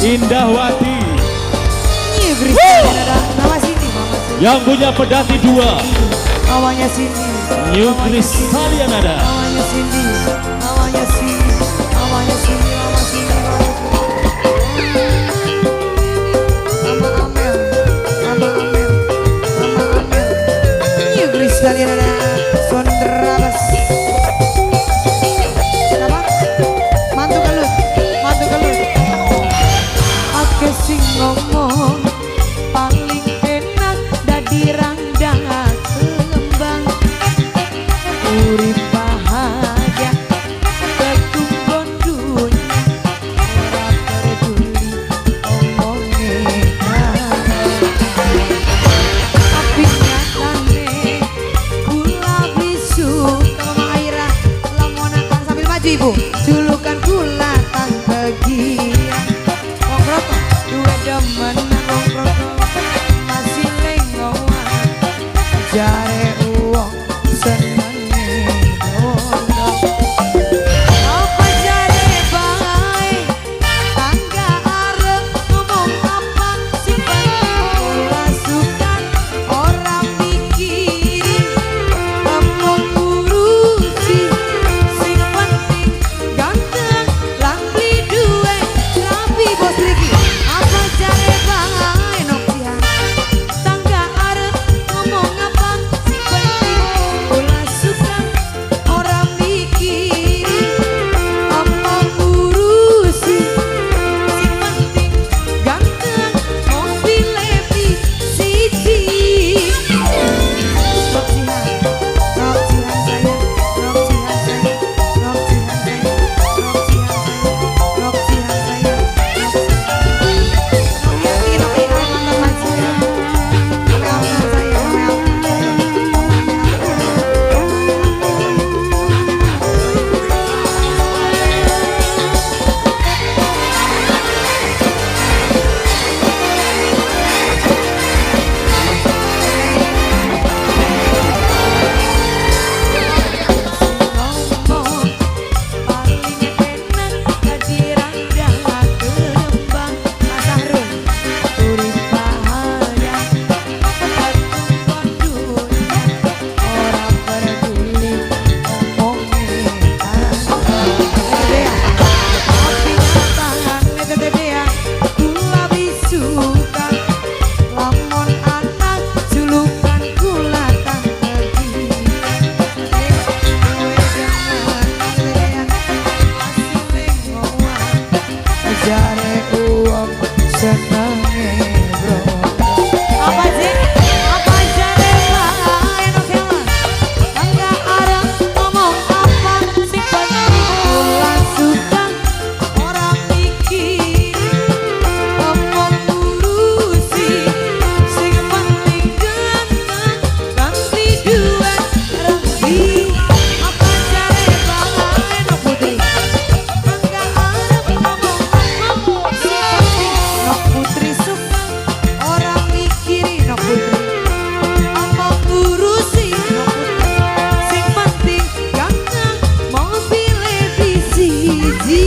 Indahwati. Nama sini, Yang punya pedati 2. awalnya sini. New Kristalian ada. Awalnya sini, awalnya sini, awalnya sini, awalnya sini. Sama Amel, sama Amel, sama Amel. New Kristalian ada. Sondrabas. Kenapa? Mantu gelut, mantu gelut. Ake sing ngomong paling enak dadi randang kembang urip bahagia ketumbon dunya ora peduli omongnya tapi nyatane kula bisu kalau Aira lamonakan sambil maju ibu julukan kula tangga gila ngobrol dua demen ngobrol masih lengoan jare uang senenge dono apa jare bae tangga arep ngomong apa sing kula suka orang mikirin omong urusi sing penting ganteng lambi duwe rapi bos Riki apa jare bae noksian tangga arep ngomong apa sing penting kula suka orang mikirin omong urusi sing penting ganteng mobil lebih siji noksian noksian saya noksian saya noksian saya noksian saya jare uang senenge bro apa sih apa jare bae noksian tangga arep ngomong apa sing penting kula suka orang mikirin omong urusi sing penting ganteng ganti duit rapi apa jare bae no putri tangga arep ngomong no putri suka orang mikirin no putri omong urusi no putri sing penting ganteng mobil lebih siji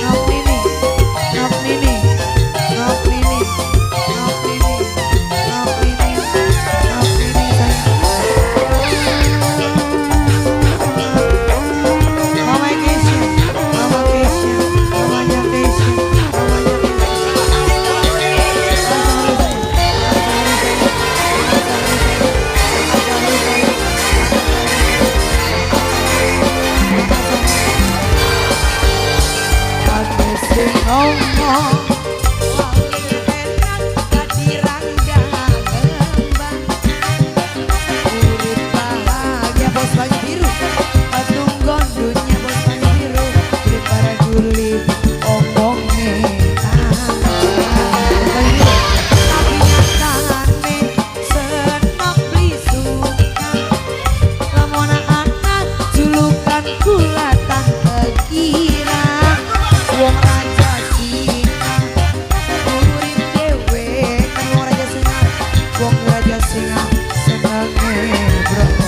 nok ini nok ini nok ini nok ini nok ini nok ini Mama Keisha, Mama Keisha, mamanya Keisha, mamanya Ake sing ngomong paling enak dadi randang kembang urip bahagia bos banyu biru patunggon dunia bos banyu biru daripada juli omongnya tapi nyatane seneng beli suka lamona anak julukan kula tangga kira wong raja singa urip dewe kan wong raja singa senenge bro